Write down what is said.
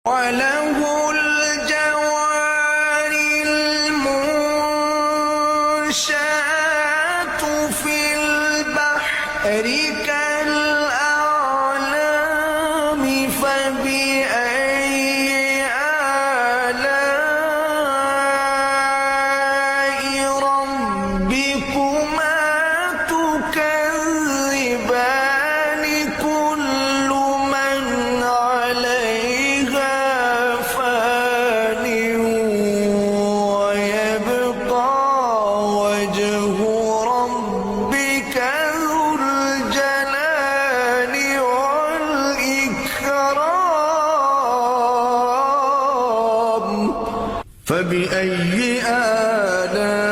وله الجوار المنشآت في البحر كالأعلام فبأي آلاء ربكما تكذبان كل من عليها فان ويبقى وجه ربك ذو الجلال والإكرام فبأي آلاء